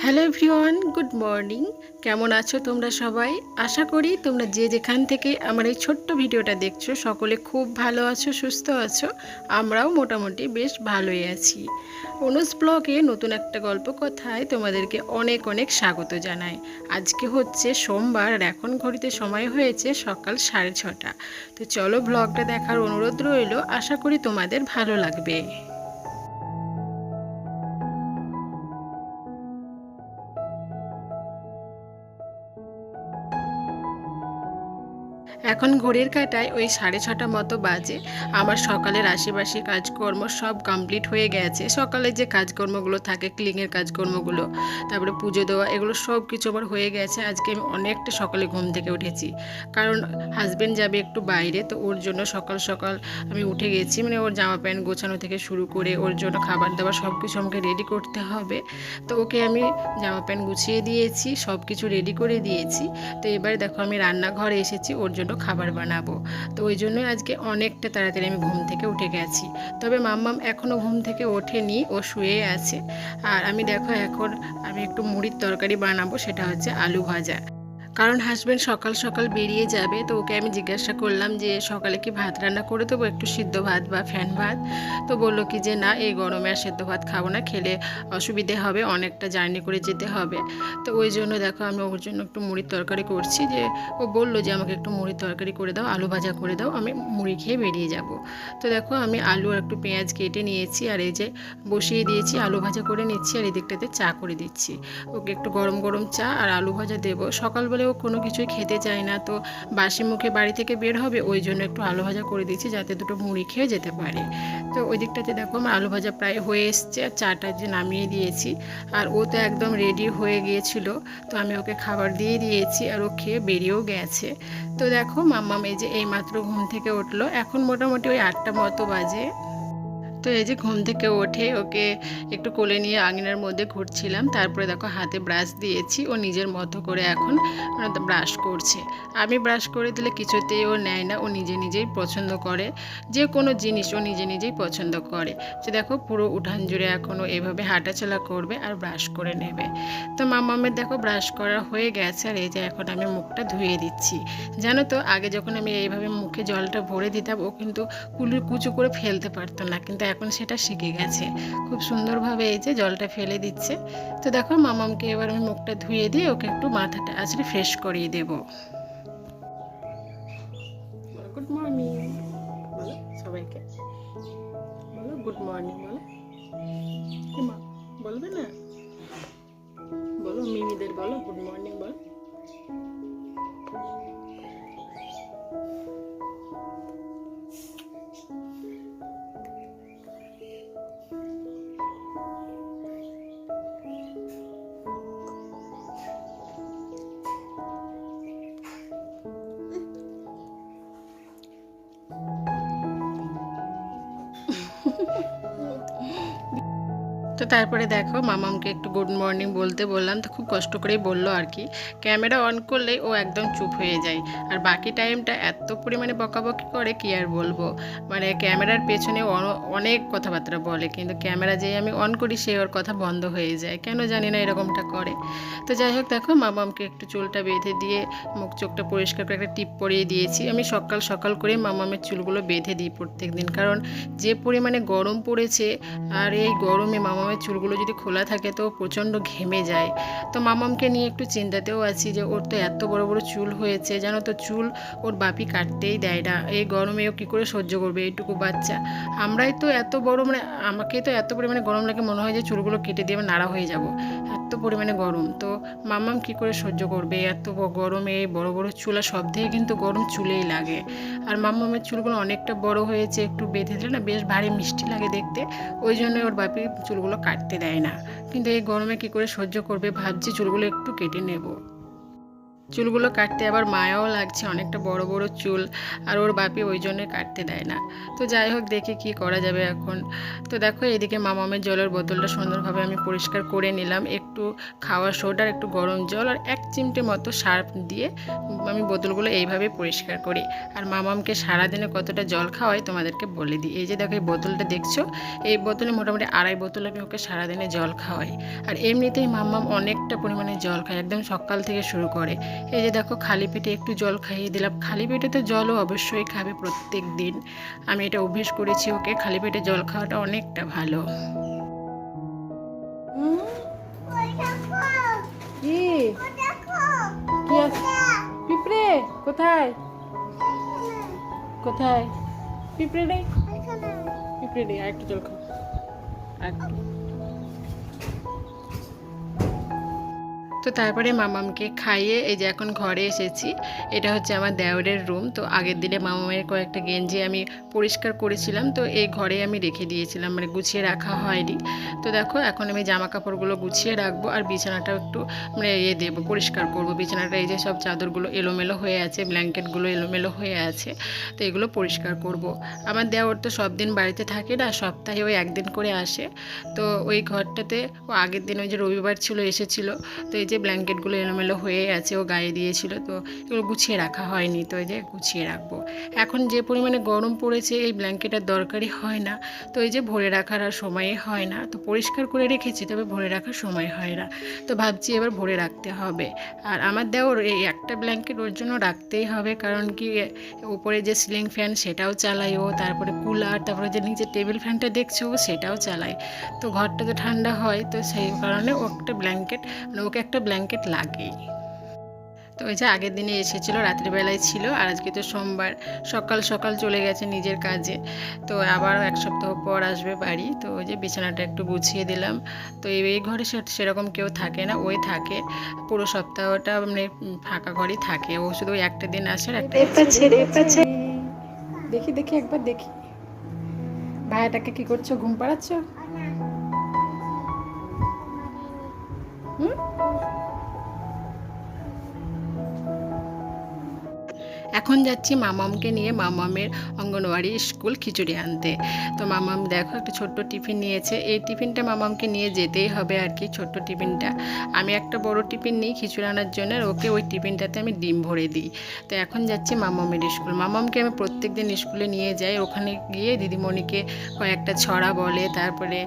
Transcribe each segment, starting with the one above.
Hello everyone, good morning. কেমন আছো তোমরা সবাই? আশা করি তোমরা যে যেখান থেকে আমার এই ছোট্ট ভিডিওটা দেখছো সকলে খুব ভালো আছো, সুস্থ আছো। আমরাও মোটামুটি বেশ ভালোই আছি। অনুজ ব্লগে নতুন একটা গল্প কথায় তোমাদেরকে অনেক অনেক স্বাগত জানাই। আজকে হচ্ছে সোমবার আর এখন ঘড়িতে সময় হয়েছে সকাল 6:30। তো চলো ব্লগটা দেখার অনুরোধ রইল, আশা করি তোমাদের ভালো লাগবে। এখন ঘড়ির কাঁটায় ওই 6:30 মতো বাজে। আমার সকালের আশেপাশে কাজকর্ম সব কমপ্লিট হয়ে গেছে। সকালে যে কাজকর্মগুলো থাকে, ক্লিনের কাজকর্মগুলো, তারপরে পুজো দেওয়া, এগুলো সব কিছু আমার হয়ে গেছে। আজকে আমি অনেকটা সকালে ঘুম থেকে উঠেছি, কারণ হাজব্যান্ড যাবে একটু বাইরে, তো ওর জন্য সকাল সকাল আমি উঠে গেছি। মানে ওর জামা প্যান্ট গোছানো থেকে শুরু করে ওর জন্য খাবার দাবার সব কিছু আমাকে রেডি করতে হবে। তো ওকে আমি জামা প্যান্ট গুছিয়ে দিয়েছি, সব কিছু রেডি করে দিয়েছি। তো এবারে দেখো আমি রান্নাঘরে এসেছি ওর জন্য খাবার বানাবো। তো ওই জন্যই আজকে অনেকটা তাড়াতাড়ি আমি ঘুম থেকে উঠে গেছি। তবে মাম্মাম এখনও ঘুম থেকে ওঠেনি, ও শুয়ে আছে। আর আমি দেখো এখন আমি একটু মুড়ির তরকারি বানাবো, সেটা হচ্ছে আলু ভাজা। কারণ হাজব্যান্ড সকাল সকাল বেরিয়ে যাবে, তো ওকে আমি জিজ্ঞাসা করলাম যে সকালে কি ভাত রান্না করে দেবো, একটু সিদ্ধ ভাত বা ফ্যান ভাত। তো বললো কি যে না, এই গরমে আর সিদ্ধ ভাত খাবো না, খেলে অসুবিধে হবে, অনেকটা জার্নি করে যেতে হবে। তো ওই জন্য দেখো আমি ওর জন্য একটু মুড়ির তরকারি করছি। যে ও বললো যে আমাকে একটু মুড়ির তরকারি করে দাও, আলু ভাজা করে দাও, আমি মুড়ি খেয়ে বেরিয়ে যাব। তো দেখো আমি আলু আর একটু পেঁয়াজ কেটে নিয়েছি, আর এই যে বসিয়ে দিয়েছি, আলু ভাজা করে নিচ্ছি, আর এদিকটাতে চা করে দিচ্ছি। ওকে একটু গরম গরম চা আর আলু ভাজা দেবো। সকালবেলা ও কোনো কিছুই খেতে চায় না, তো বাসি মুখে বাড়ি থেকে বের হবে, ওই জন্য একটু আলু ভাজা করে দিচ্ছি যাতে দুটো মুড়ি খেয়ে যেতে পারে। তো ওই দিকটাতে দেখো আমার আলু ভাজা প্রায় হয়ে এসছে, আর চাটা যে নামিয়ে দিয়েছি। আর ও তো একদম রেডি হয়ে গিয়েছিল, তো আমি ওকে খাবার দিয়ে দিয়েছি, আর ও খেয়ে বেরিয়েও গেছে। তো দেখো মাম্মাম এই যে এইমাত্র ঘুম থেকে উঠলো, এখন মোটামুটি ওই 8টা মতো বাজে। তো এই যে ঘুম থেকে উঠে ওকে একটু কোলে নিয়ে আঙিনার মধ্যে ঘুরছিলাম। তারপরে দেখো হাতে ব্রাশ দিয়েছি, ও নিজের মতো করে এখন ব্রাশ করছে। আমি ব্রাশ করে দিলে কিছুতেই ও নেয় না, ও নিজে নিজেই পছন্দ করে। যে কোনো জিনিস ও নিজে নিজেই পছন্দ করে। যে দেখো পুরো উঠান জুড়ে এখন ও এভাবে হাঁটাচলা করবে আর ব্রাশ করে নেবে। তো মামামের দেখো ব্রাশ করা হয়ে গেছে, আর এই যে এখন আমি মুখটা ধুয়ে দিচ্ছি। জানো তো আগে যখন আমি এইভাবে মুখে জলটা ভরে দিতাম, ও কিন্তু কুচু করে ফেলতে পারতো না, কিন্তু এখন সেটা শিখে গেছে। খুব সুন্দরভাবে এই যে জলটা ফেলে দিচ্ছে। তো দেখো মামামকে এবার আমি মুখটা ধুয়ে দিয়ে ওকে একটু মাথাটা আছড়ে ফ্রেশ করিয়ে দেবো। গুড মর্নিং বলো সবাইকে, বলো গুড মর্নিং, বলো মা বলবে না, বলো মিমিদের বলো গুড মর্নিং বলো। তো তারপরে দেখো মামামকে একটু গুড মর্নিং বলতে বললাম, তো খুব কষ্ট করেই বললো আর কি। ক্যামেরা অন করলেই ও একদম চুপ হয়ে যায়, আর বাকি টাইমটা এত পরিমাণে বকাবকি করে কি আর বলবো। মানে ক্যামেরার পেছনে অনেক কথাবার্তা বলে, কিন্তু ক্যামেরা যেই আমি অন করি সে ওর কথা বন্ধ হয়ে যায়, কেন জানি না এরকমটা করে। তো যাই হোক দেখো মামামকে একটু চুলটা বেঁধে দিয়ে মুখ চোখটা পরিষ্কার করে একটা টিপ পরিয়ে দিয়েছি। আমি সকাল সকাল করে মামামের চুলগুলো বেঁধে দিই প্রত্যেক দিন, কারণ যে পরিমাণে গরম পড়েছে, আর এই গরমে মামামের চুলগুলো যদি খোলা থাকে তো প্রচণ্ড ঘেমে যায়। তো মামামকে নিয়ে একটু চিন্তাতেও আছি, যে ওর তো এত বড় বড় চুল হয়েছে, জানো তো চুল ওর বাপি কাটতেই দেয় না। এই গরমে ও কী করে সহ্য করবে, এইটুকু বাচ্চা। আমরাই তো এত বড়, মানে আমাকে তো এত পরিমাণে গরম লাগে, মনে হয় যে চুলগুলো কেটে দিয়ে আমি নাড়া হয়ে যাব, এত পরিমাণে গরম। তো মামাম কী করে সহ্য করবে এত গরমে, বড় বড় চুল, আর সব থেকে কিন্তু গরম চুলেই লাগে। আর মামামের চুলগুলো অনেকটা বড় হয়েছে, একটু বেঁধে দিলে না বেশ ভারী মিষ্টি লাগে দেখতে, ওই জন্য ওর বাপি চুলগুলো কাটতে দেয় না। কিন্তু এই গরমে কি করে সহ্য করবে, ভাবছি চুলগুলো একটু কেটে নেব। চুলগুলো কাটতে আবার মায়াও লাগছে, অনেকটা বড় বড় চুল, আর ওর বাপি ওই জন্যে কাটতে দেয় না। তো যাই হোক, দেখি কি করা যাবে এখন। তো দেখো এদিকে মামামের জলের বোতলটা সুন্দরভাবে আমি পরিষ্কার করে নিলাম। একটু খাওয়া সোডা, একটু গরম জল আর 1 চিমটে মতো সার্ফ দিয়ে আমি বোতলগুলো এইভাবে পরিষ্কার করি। আর মামামকে সারাদিনে কতটা জল খাওয়াই তোমাদেরকে বলে দিই। এই যে দেখো এই বোতলটা দেখছো, এই বোতলে মোটামুটি 2.5 বোতল আমি ওকে সারাদিনে জল খাওয়াই। আর এমনিতেই মামাম অনেকটা পরিমাণে জল খায়, একদম সকাল থেকে শুরু করে। এই যে দেখো খালি পেটে একটু জল খাইয়ে দিলাম। খালি পেটে তো জলও অবশ্যই খাবে প্রত্যেক দিন, আমি এটা অভ্যেস করেছি ওকে। খালি পেটে জল খাওয়াটা অনেকটা ভালো। কি কি পিঁপড়ে কোথায় কোথায়? পিঁপড়ে নেই, পিঁপড়ে নেই। আর একটু জল খাও, আর একটু। তো তারপরে মামামকে খাইয়ে এই যে এখন ঘরে এসেছি। এটা হচ্ছে আমার দেওরের রুম। তো আগের দিনে মামামের কয়েকটা গেঞ্জি আমি পরিষ্কার করেছিলাম, তো এই ঘরে আমি রেখে দিয়েছিলাম, মানে গুছিয়ে রাখা হয়নি। তো দেখো এখন আমি জামা কাপড়গুলো গুছিয়ে রাখবো, আর বিছানাটাও একটু মানে দেবো, পরিষ্কার করব বিছানাটা। এই যে সব চাদরগুলো এলোমেলো হয়ে আছে, ব্ল্যাঙ্কেটগুলো এলোমেলো হয়ে আছে, তো এগুলো পরিষ্কার করব। আমার দেওর তো সব দিন বাড়িতে থাকে না, সপ্তাহে ওই একদিন করে আসে। তো ওই ঘরটাতে ও আগের দিন ওই যে রবিবার ছিল এসেছিল, তো এই যে ব্ল্যাঙ্কেটগুলো এলোমেলো হয়ে আছে, ও গায়ে দিয়েছিল, তো এগুলো গুছিয়ে রাখা হয়নি। তো এই যে গুছিয়ে রাখবো। এখন যে পরিমাণে গরম পড়েছে এই ব্ল্যাঙ্কেটের দরকারই হয় না, তো এই যে ভরে রাখার আর সময়ই হয় না। তো পরিষ্কার করে রেখেছি, তবে ভরে রাখার সময় হয় না, তো ভাবছি এবার ভরে রাখতে হবে। আর আমার দেওর এই একটা ব্ল্যাঙ্কেট ওর জন্য রাখতেই হবে, কারণ কি উপরে যে সিলিং ফ্যান সেটাও চালাই ও, তারপরে কুলার, তারপরে যে নিচে টেবিল ফ্যানটা দেখছো ও সেটাও চালায়। তো ঘরটা তো ঠান্ডা হয়, তো সেই কারণে ও একটা ব্ল্যাঙ্কেট, মানে ওকে একটা ব্ল্যাঙ্কেট লাগেই। তো ওই যে আগের দিনে এসেছিলো, রাত্রিবেলায় ছিল, আর আজকে তো সোমবার, সকাল সকাল চলে গেছে নিজের কাজে। তো আবারও 1 সপ্তাহ পর আসবে বাড়ি। তো ওই যে বিছানাটা একটু গুছিয়ে দিলাম। তো এই ঘরে সেরকম কেউ থাকে না, ওই থাকে পুরো সপ্তাহটা, মানে ফাঁকা ঘরই থাকে। ও শুধু ওই একটা দিন আসে আর একটা দেখি দেখি একবার দেখি। ভাইয়াটাকে কি করছো, ঘুম পাড়াচ্ছ? হুম, এখন যাচ্ছি মামামকে নিয়ে মামামের অঙ্গনওয়াড়ি স্কুল খিচুড়ি আনতে। তো মামাম দেখো একটা ছোট্ট টিফিন নিয়েছে, এই টিফিনটা মামামকে নিয়ে যেতেই হবে আর কি। ছোট্ট টিফিনটা আমি একটা বড় টিফিন নিই খিচুড়ি আনার জন্য, আর ওকে ওই টিফিনটাতে আমি ডিম ভরে দিই। তো এখন যাচ্ছি মামামের স্কুল। মামামকে আমি প্রত্যেক দিন স্কুলে নিয়ে যাই, ওখানে গিয়ে দিদিমণিকে কয়েকটা ছড়া বলে, তারপরে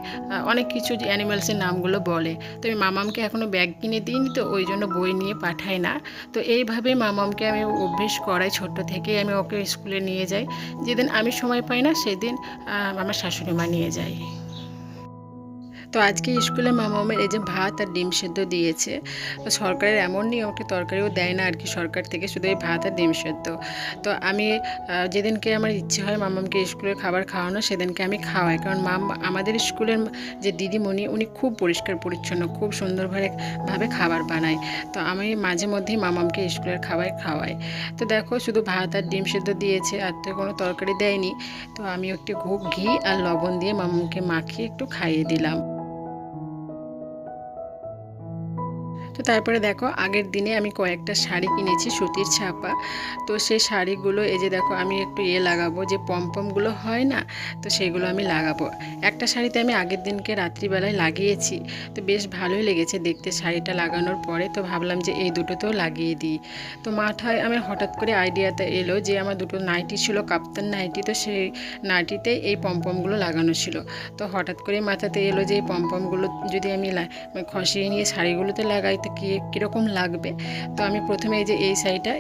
অনেক কিছু অ্যানিমালসের নামগুলো বলে। তো আমি মামামকে এখনও ব্যাগ কিনে দিইনি, তো ওই জন্য বই নিয়ে পাঠাই না। তো এইভাবে মামামকে আমি অভ্যেস করাই, ছোট্ট থেকেই আমি ওকে স্কুলে নিয়ে যাই। যেদিন আমি সময় পাই না সেদিন আমার শাশুড়ি মা নিয়ে যায়। তো আজকে স্কুলে মামামের এই যে ভাত আর ডিম সেদ্ধ দিয়েছে। তো সরকারের এমন নিয়ম, ওকে তরকারিও দেয় না আর কি সরকার থেকে, শুধু এই ভাত আর ডিম সেদ্ধ। তো আমি যেদিনকে আমার ইচ্ছে হয় মামামকে স্কুলের খাবার খাওয়ানো, সেদিনকে আমি খাওয়াই। কারণ আমাদের স্কুলের যে দিদিমণি, উনি খুব পরিষ্কার পরিচ্ছন্ন, খুব সুন্দরভাবে খাবার বানায়। তো আমি মাঝে মধ্যেই মামামকে স্কুলের খাবার খাওয়াই। তো দেখো শুধু ভাত আর ডিম সেদ্ধ দিয়েছে, আর তো কোনো তরকারি দেয়নি। তো আমি একটু ঘি আর লবণ দিয়ে মামামকে মাখিয়ে একটু খাইয়ে দিলাম। তো তারপরে দেখো আগের দিনে আমি কয়েকটা শাড়ি কিনেছি সুতির ছাপা। তো সেই শাড়িগুলো এই যে দেখো আমি একটু লাগাবো, যে পমপমগুলো হয় না, তো সেগুলো আমি লাগাবো। একটা শাড়িতে আমি আগের দিনকে রাত্রিবেলায় লাগিয়েছি, তো বেশ ভালোই লেগেছে দেখতে শাড়িটা লাগানোর পরে। তো ভাবলাম যে এই দুটোতেও লাগিয়ে দিই। তো মাথায় আমার হঠাৎ করে আইডিয়াটা এলো যে আমার দুটো নাইটি ছিল, কাপ্তান নাইটি, তো সেই নাইটিতে এই পমপমগুলো লাগানো ছিল। তো হঠাৎ করে মাথাতে এলো যে এই পমপমগুলো যদি আমি খসিয়ে নিয়ে শাড়িগুলোতে লাগাই তো কীরকম লাগবে। তো আমি প্রথমে এই শাড়িটা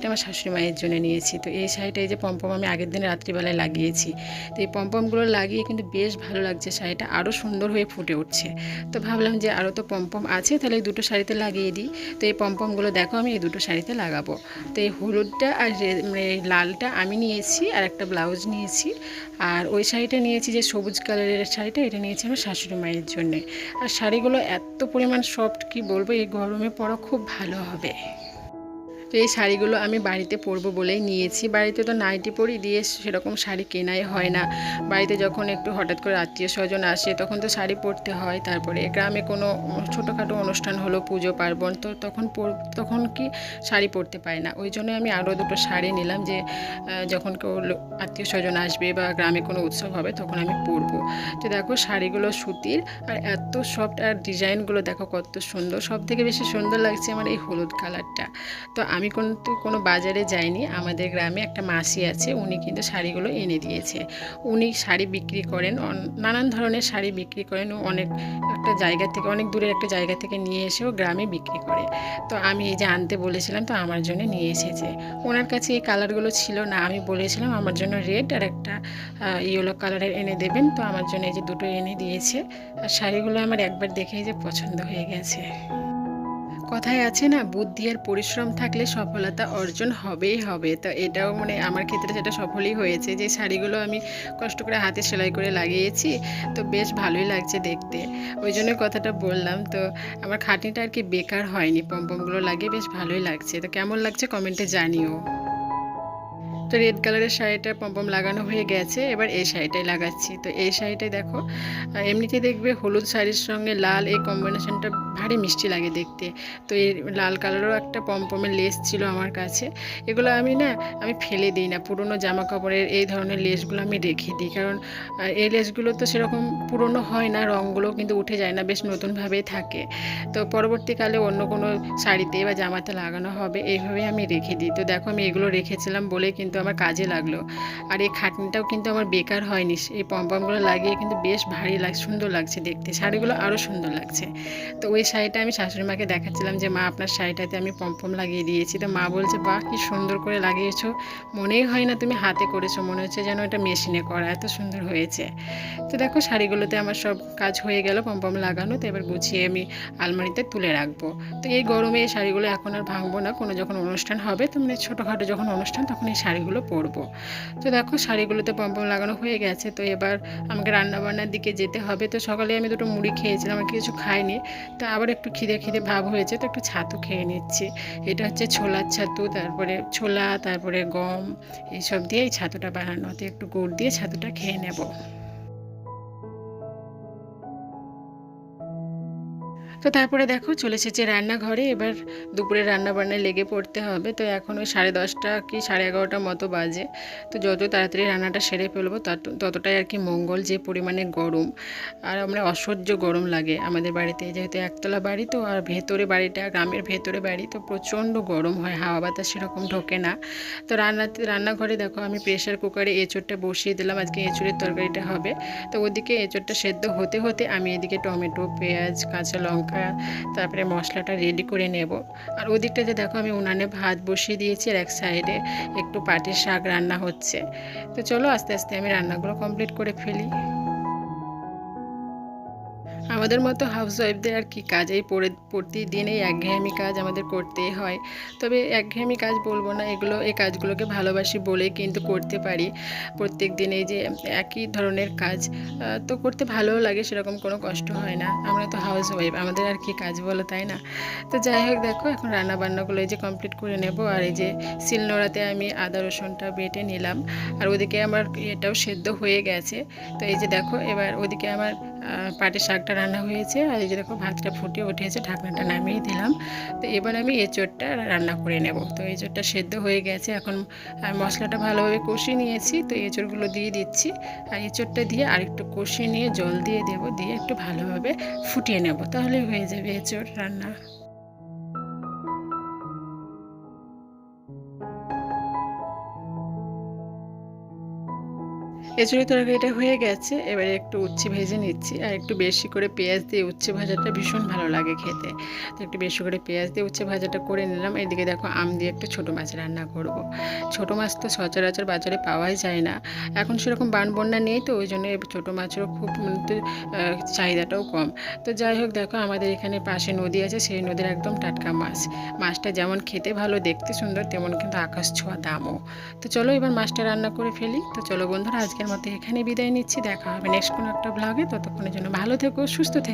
আমার শাশুড়ি মায়ের জন্য নিয়েছি। তো এই শাড়িটা এই যে পমপম আমি আগের দিন রাত্রিবেলায় লাগিয়েছি। তো এই পমপমগুলো লাগিয়ে কিন্তু বেশ ভালো লাগছে, শাড়িটা আরও সুন্দর হয়ে ফুটে উঠছে। তো ভাবলাম যে আরও তো পমপম আছে, তাহলে এই দুটো শাড়িতে লাগিয়ে দিই। তো এই পমপমগুলো দেখো আমি এই দুটো শাড়িতে লাগাবো। তো এই হলুদটা আর মানে লালটা আমি নিয়েছি, আর একটা ব্লাউজ নিয়েছি। আর ওই শাড়িটা নিয়েছি যে সবুজ কালারের শাড়িটা, এটা নিয়েছি আমার শাশুড়ি মায়ের জন্যে। আর শাড়িগুলো এত পরিমাণ সফট, কি বলবো, এই গরমে পরা খুব ভালো হবে। তো এই শাড়িগুলো আমি বাড়িতে পরবো বলেই নিয়েছি। বাড়িতে তো নাইটি পরি, দিয়ে সেরকম শাড়ি কেনাই হয় না। বাড়িতে যখন একটু হঠাৎ করে আত্মীয় স্বজন আসে তখন তো শাড়ি পরতে হয়। তারপরে গ্রামে কোনো ছোটোখাটো অনুষ্ঠান হলো, পুজো পার্বণ, তো তখন কি শাড়ি পরতে পারি না। ওই জন্য আমি আরও দুটো শাড়ি নিলাম, যে যখন কেউ আত্মীয় স্বজন আসবে বা গ্রামে কোনো উৎসব হবে তখন আমি পরবো। তো দেখো শাড়িগুলো সুতির আর এত সফট, আর ডিজাইনগুলো দেখো কত সুন্দর। সব থেকে বেশি সুন্দর লাগছে আমার এই হলুদ কালারটা। তো আমি কিন্তু কোনো বাজারে যাইনি, আমাদের গ্রামে একটা মাসি আছে, উনি কিন্তু শাড়িগুলো এনে দিয়েছে। উনি শাড়ি বিক্রি করেন, নানান ধরনের শাড়ি বিক্রি করেন। অনেক একটা জায়গা থেকে, অনেক দূরের একটা জায়গা থেকে নিয়ে এসেও গ্রামে বিক্রি করে। তো আমি এই যে আনতে বলেছিলাম, তো আমার জন্য নিয়ে এসেছে। ওনার কাছে এই কালারগুলো ছিল না, আমি বলেছিলাম আমার জন্য রেড আর একটা ইয়েলো কালারের এনে দেবেন। তো আমার জন্য এই যে দুটো এনে দিয়েছে। আর শাড়িগুলো আমার একবার দেখেই যে পছন্দ হয়ে গেছে। কথায় আছে না, বুদ্ধি আর পরিশ্রম থাকলে সফলতা অর্জন হবেই হবে। তো এটাও মানে আমার ক্ষেত্রে সেটা সফলই হয়েছে, যে শাড়িগুলো আমি কষ্ট করে হাতে সেলাই করে লাগিয়েছি, তো বেশ ভালোই লাগছে দেখতে। ওই জন্য কথাটা বললাম। তো আমার খাটনিটা আর কি বেকার হয়নি, পমপমগুলো লাগিয়ে বেশ ভালোই লাগছে। তো কেমন লাগছে কমেন্টে জানিও। তো রেড কালারের শাড়িটা পমপম লাগানো হয়ে গেছে, এবার এই শাড়িটাই লাগাচ্ছি। তো এই শাড়িটাই দেখো, এমনিতে দেখবে হলুদ শাড়ির সঙ্গে লাল, এই কম্বিনেশনটা ভারী মিষ্টি লাগে দেখতে। তো এই লাল কালারও একটা পমপমের লেস ছিল আমার কাছে। এগুলো আমি ফেলে দিই না, পুরনো জামা কাপড়ের এই ধরনের লেসগুলো আমি রেখে দিই, কারণ এই লেসগুলো তো সেরকম পুরনো হয় না, রঙগুলো কিন্তু উঠে যায় না, বেশ নতুনভাবেই থাকে। তো পরবর্তীকালে অন্য কোনো শাড়িতে বা জামাতে লাগানো হবে, এইভাবেই আমি রেখে দিই। তো দেখো আমি এগুলো রেখেছিলাম বলে কিন্তু আমার কাজে লাগলো। আর এই খাটনিটাও কিন্তু আমার বেকার হয়নি, এই পমপমগুলো লাগিয়ে কিন্তু বেশ ভারী সুন্দর লাগছে দেখতে, শাড়িগুলো আরও সুন্দর লাগছে। তো ওই শাড়িটা আমি শাশুড়ি মাকে দেখাচ্ছিলাম, যে মা আপনার শাড়িটাতে আমি পমপম লাগিয়ে দিয়েছি। তো মা বলছে, বাহ কি সুন্দর করে লাগিয়েছো, মনেই হয় না তুমি হাতে করেছো, মনে হচ্ছে যেন এটা মেশিনে করা, এত সুন্দর হয়েছে। তো দেখো শাড়িগুলোতে আমার সব কাজ হয়ে গেল পমপম লাগানো। তো এবার গুছিয়ে আমি আলমারিতে তুলে রাখবো। তো এই গরমে এই শাড়িগুলো এখন আর ভাঙবো না, কোনো যখন অনুষ্ঠান হবে, তো মানে ছোটোখাটো যখন অনুষ্ঠান তখন এই শাড়িগুলো পরবো। তো দেখো শাড়িগুলোতে পমপম লাগানো হয়ে গেছে। তো এবার আমাকে রান্নাবান্নার দিকে যেতে হবে। তো সকালে আমি দুটো মুড়ি খেয়েছিলাম, আর কিছু খাইনি। তো আবার একটু খিদে খিদে ভাব হয়েছে, তো একটু ছাতু খেয়ে নিচ্ছি। এটা হচ্ছে ছোলার ছাতু, তারপরে ছোলা, তারপরে গম, এইসব দিয়ে এই ছাতুটা বানানো। তো একটু গুড় দিয়ে ছাতুটা খেয়ে নেব। তো তারপরে দেখো চলে এসেছে রান্নাঘরে, এবার দুপুরে রান্নাবান্নায় লেগে পড়তে হবে। তো এখন ওই 10:30 কি 11:30 মতো বাজে। তো যত তাড়াতাড়ি রান্নাটা সেরে ফেলবো ততটাই আর কি মঙ্গল। যে পরিমাণে গরম, আর আমরা অসহ্য গরম লাগে আমাদের বাড়িতে, যেহেতু একতলা বাড়ি, তো আর ভেতরে বাড়িটা গ্রামের ভেতরে বাড়ি, তো প্রচণ্ড গরম হয়, হাওয়া বাতাস সেরকম ঢোকে না। তো রান্নাঘরে দেখো আমি প্রেশার কুকারে এঁচোড়টা বসিয়ে দিলাম, আজকে এঁচোড়ের তরকারিটা হবে। তো ওদিকে এঁচোড়টা সেদ্ধ হতে হতে আমি এদিকে টমেটো, পেঁয়াজ, কাঁচা লঙ্কা, তারপরে মশলাটা রেডি করে নেব। আর ওদিকটাতে দেখো আমি উনানে ভাত বসিয়ে দিয়েছি, আর এক সাইডে একটু পাটের শাক রান্না হচ্ছে। তো চলো আস্তে আস্তে আমি রান্নাগুলো কমপ্লিট করে ফেলি। আমাদের মতো হাউসওয়াইফদের আর কি কাজ, এই প্রতিদিন এই একঘেয়েমি কাজ আমাদের করতেই হয়। তবে একঘেয়েমি কাজ বলবো না, এই কাজগুলোকে ভালোবাসি বলেই কিন্তু করতে পারি। প্রত্যেক দিন এই যে একই ধরনের কাজ, তো করতে ভালোও লাগে, সেরকম কোনো কষ্ট হয় না। আমরা তো হাউসওয়াইফ, আমাদের আর কি কাজ বলো, তাই না? তো যাই হোক, দেখো এখন রান্নাবান্নাগুলো এই যে কমপ্লিট করে নেব। আর এই যে শিলনোড়াতে আমি আদা রসুনটা বেটে নিলাম, আর ওদিকে আমার এটাও সেদ্ধ হয়ে গেছে। তো এই যে দেখো এবার ওদিকে আমার পাটের শাকটা রান্না হয়েছে, আর এই যে দেখো ভাতটা ফুটে উঠেছে, ঢাকনাটা নামিয়ে দিলাম। তো এবার আমি এঁচোড়টা রান্না করে নেব। তো এঁচোড়টা সেদ্ধ হয়ে গেছে, এখন মশলাটা ভালোভাবে কষিয়ে নিয়েছি, তো এঁচোড়গুলো দিয়ে দিচ্ছি। আর এঁচোড়টা দিয়ে আরেকটু কষিয়ে নিয়ে জল দিয়ে দেবো, দিয়ে একটু ভালোভাবে ফুটিয়ে নেব, তাহলে হয়ে যাবে এঁচোড় রান্না। এঁচুড়ি তরকারিটা হয়ে গেছে, এবারে একটু উচ্ছে ভেজে নিচ্ছি, আর একটু বেশি করে পেঁয়াজ দিয়ে উচ্ছে ভাজাটা ভীষণ ভালো লাগে খেতে। তো একটু বেশি করে পেঁয়াজ দিয়ে উচ্ছে ভাজাটা করে নিলাম। এদিকে দেখো আম দিয়ে একটা ছোটো মাছ রান্না করব। ছোটো মাছ তো সচরাচর বাজারে পাওয়াই যায় না, এখন সেরকম বানবন্যা নেই, তো ওই জন্য ছোটো মাছেরও খুব চাহিদাটাও কম। তো যাই হোক, দেখো আমাদের এখানে পাশে নদী আছে, সেই নদীর একদম টাটকা মাছ। মাছটা যেমন খেতে ভালো, দেখতে সুন্দর, তেমন কিন্তু আকাশ ছোঁয়া দামও। তো চলো এবার মাছটা রান্না করে ফেলি। তো চলো বন্ধুরা, আজকের মতো এখানে বিদায় নিচ্ছি, দেখা হবে নেক্সট কোনো একটা ব্লগে। ততক্ষণের জন্য ভালো থেকো, সুস্থ থেকো।